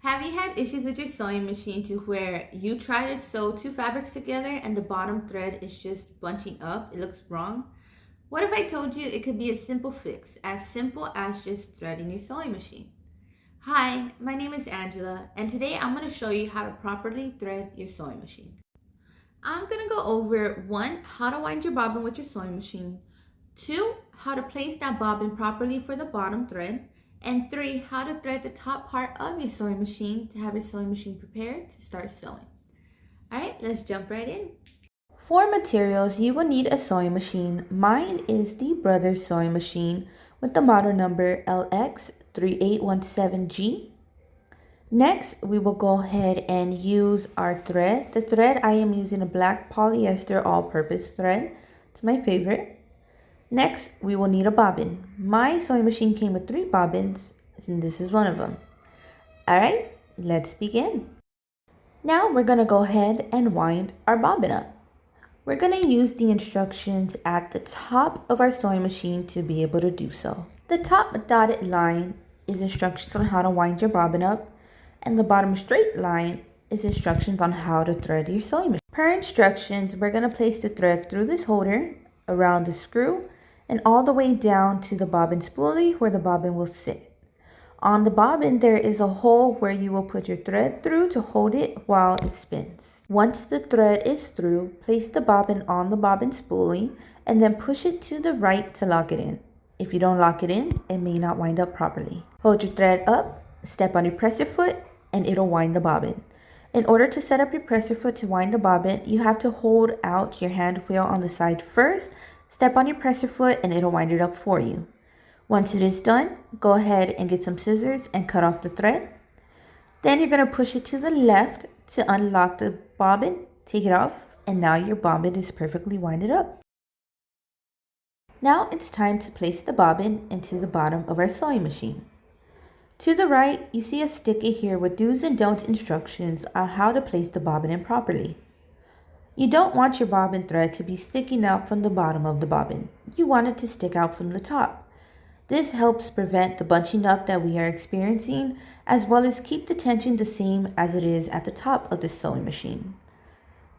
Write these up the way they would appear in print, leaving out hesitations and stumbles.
Have you had issues with your sewing machine to where you try to sew two fabrics together and the bottom thread is just bunching up? It looks wrong. What if I told you it could be a simple fix, as simple as just threading your sewing machine? Hi, my name is Angela, and today I'm going to show you how to properly thread your sewing machine. I'm going to go over 1, how to wind your bobbin with your sewing machine, 2, how to place that bobbin properly for the bottom thread, and 3, how to thread the top part of your sewing machine to have your sewing machine prepared to start sewing. Alright, let's jump right in. For materials, you will need a sewing machine. Mine is the Brothers sewing machine with the model number LX3817G. Next, we will go ahead and use our thread. The thread, I am using a black polyester all-purpose thread. It's my favorite. Next, we will need a bobbin. My sewing machine came with 3 bobbins, and this is one of them. Alright, let's begin. Now we're going to go ahead and wind our bobbin up. We're going to use the instructions at the top of our sewing machine to be able to do so. The top dotted line is instructions on how to wind your bobbin up, and the bottom straight line is instructions on how to thread your sewing machine. Per instructions, we're going to place the thread through this holder, around the screw, and all the way down to the bobbin spoolie where the bobbin will sit. On the bobbin, there is a hole where you will put your thread through to hold it while it spins. Once the thread is through, place the bobbin on the bobbin spoolie and then push it to the right to lock it in. If you don't lock it in, it may not wind up properly. Hold your thread up, step on your presser foot, and it'll wind the bobbin. In order to set up your presser foot to wind the bobbin, you have to hold out your hand wheel on the side first, step on your presser foot, and it'll wind it up for you. Once it is done, go ahead and get some scissors and cut off the thread. Then you're going to push it to the left to unlock the bobbin, take it off, and now your bobbin is perfectly winded up. Now it's time to place the bobbin into the bottom of our sewing machine. To the right, you see a sticker here with do's and don'ts instructions on how to place the bobbin in properly. You don't want your bobbin thread to be sticking out from the bottom of the bobbin. You want it to stick out from the top. This helps prevent the bunching up that we are experiencing, as well as keep the tension the same as it is at the top of the sewing machine.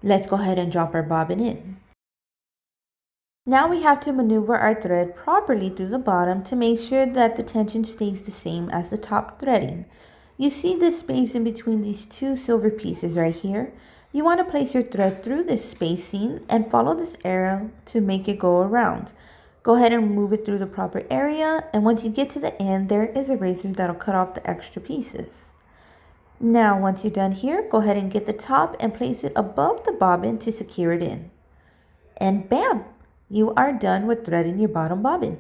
Let's go ahead and drop our bobbin in. Now we have to maneuver our thread properly through the bottom to make sure that the tension stays the same as the top threading. You see this space in between these 2 silver pieces right here? You want to place your thread through this spacing and follow this arrow to make it go around. Go ahead and move it through the proper area, and once you get to the end, there is a razor that'll cut off the extra pieces. Now once you're done here, go ahead and get the top and place it above the bobbin to secure it in. And bam! You are done with threading your bottom bobbin.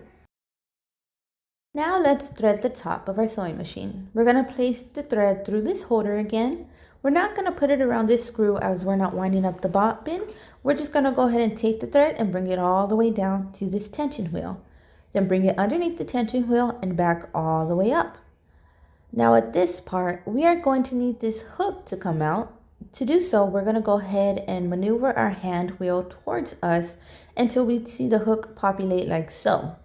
Now let's thread the top of our sewing machine. We're going to place the thread through this holder again. We're not going to put it around this screw as we're not winding up the bobbin. We're just going to go ahead and take the thread and bring it all the way down to this tension wheel. Then bring it underneath the tension wheel and back all the way up. Now at this part, we are going to need this hook to come out. To do so, we're going to go ahead and maneuver our hand wheel towards us until we see the hook populate like so.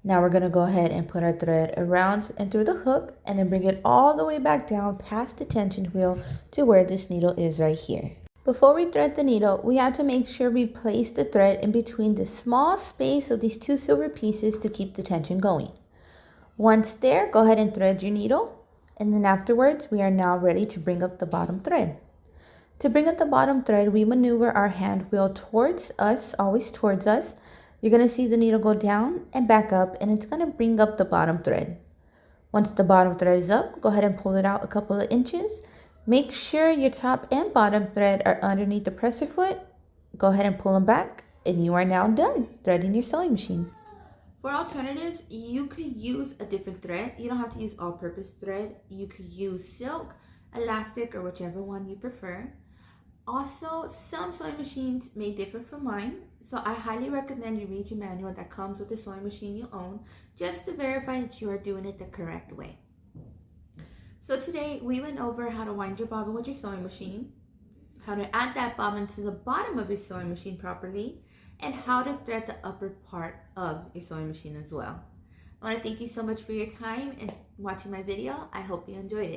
Now we're going to go ahead and put our thread around and through the hook and then bring it all the way back down past the tension wheel to where this needle is right here. Before we thread the needle, we have to make sure we place the thread in between the small space of these 2 silver pieces to keep the tension going. Once there, go ahead and thread your needle, and then afterwards we are now ready to bring up the bottom thread. To bring up the bottom thread, we maneuver our hand wheel towards us, always towards us. You're going to see the needle go down and back up, and it's going to bring up the bottom thread. Once the bottom thread is up, go ahead and pull it out a couple of inches. Make sure your top and bottom thread are underneath the presser foot. Go ahead and pull them back, and you are now done threading your sewing machine. For alternatives, you could use a different thread. You don't have to use all-purpose thread. You could use silk, elastic, or whichever one you prefer. Also, some sewing machines may differ from mine, so I highly recommend you read your manual that comes with the sewing machine you own just to verify that you are doing it the correct way. So today we went over how to wind your bobbin with your sewing machine, how to add that bobbin to the bottom of your sewing machine properly, and how to thread the upper part of your sewing machine as well. I want to thank you so much for your time and watching my video. I hope you enjoyed it.